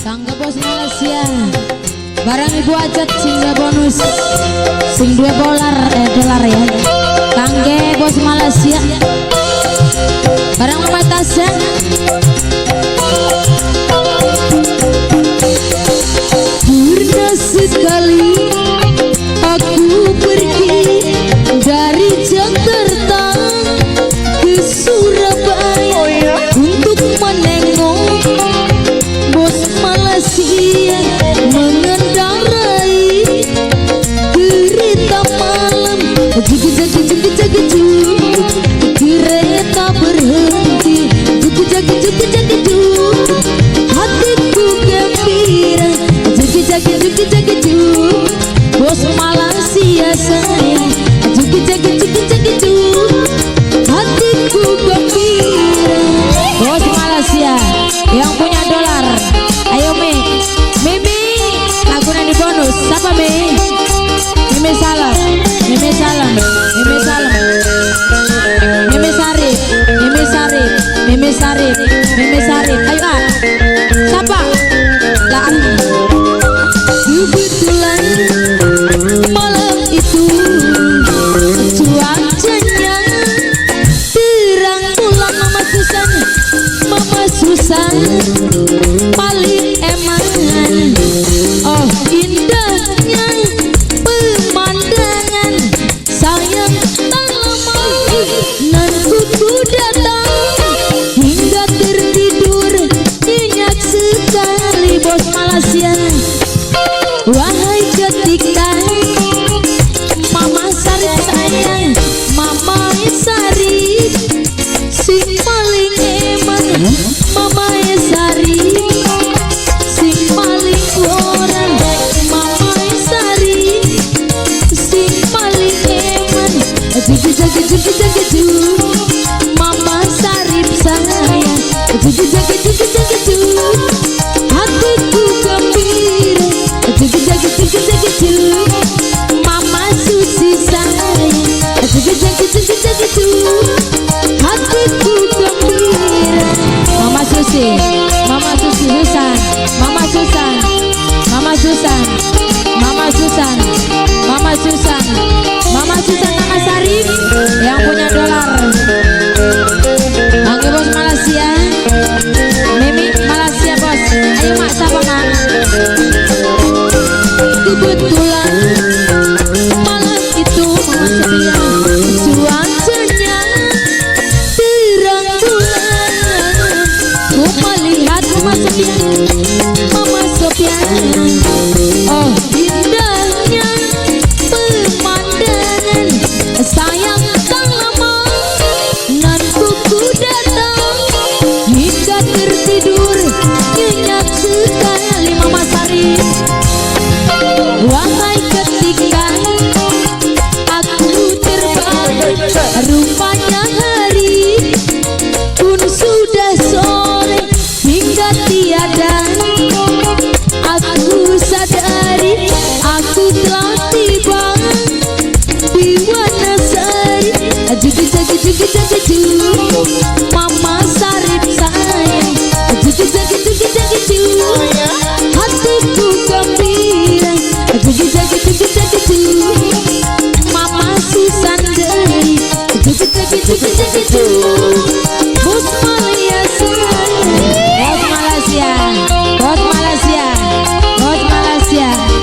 Kangge bos Malaysia barang ibu ajat sing dua bonus sing $2 dolar ya. Kangge bos Malaysia barang Mama Tasya pernah sekali aku pergi dari Jakarta ke Surabaya untuk menengok bos Malaysia mengendarai kereta malam. Jugu-jagu-jugu-jagu-jugu kereta berhenti. Jugu-jagu-jugu-jagu-jugu hatiku gembira. Jugu-jagu-jugu-jagu-jugu bos Malaysia sayang. Jugu-jagu-jugu-jagu-jugu hatiku gembira. Bos Malaysia yang punya dolar, ayo Mimi lagunya di bonus. Siapa Mimi salam, Mimi salam, Mimi salam, Mimi Sarip, Mimi Sarip, Mimi Sarip, Mimi Sarip. Ayo siapa? Lah kebetulan malam itu cuacanya terang bulan. Mama Susan paling eman. Oh indahnya pemandangan sayang tak lama nan kuku datang hingga tertidur nyenyak sekali bos Malaysia. Wahai ketika Mama Sarip sayang, Mama Sarip sing paling eman. Mama Sarip sing paling orang. Mama Sarip sing paling eman. Jugu-jagu-jugu-jagu-jugu Mama Sarip sayang. Jugu-jagu-jugu-jagu-jugu hatiku gembira. Jugu-jagu-jugu-jagu-jugu Mama Susi sayang. Jugu-jagu-jugu-jagu-jugu hatiku gembira. Mama Susi, Mama Susi Susan, Mama Susan, Mama Susan, Mama Susan, Mama Susan, Mama Susan, Mama Sarip yang punya dolar. Oke bos Malaysia, Mimi Malaysia bos. Ayo mak siapa mak? Kebetulan malam itu Mama Sophia cuacanya terang bulan. Ku melihat Mama Sophia, Mama Sophia. Oh indahnya pemandangan sayang tak lama nan kuku datang hingga tertidur nyenyak sekali Mama Sarip. Wahai ketika aku terbang rupanya hari pun sudah sore hingga tiada aku sadari aku telah tiba di Wanasari. Jugu-jagu-jugu-jagu-jugu Mama Sarip sayang. Jugu-jagu-jugu-jagu-jugu hatiku gembira. Jugu-jagu-jugu-jagu-jugu Mama Susan dari. Jugu-jagu-jugu-jagu-jugu bos Malaysia sayang. Bos Malaysia, bos Malaysia, bos Malaysia.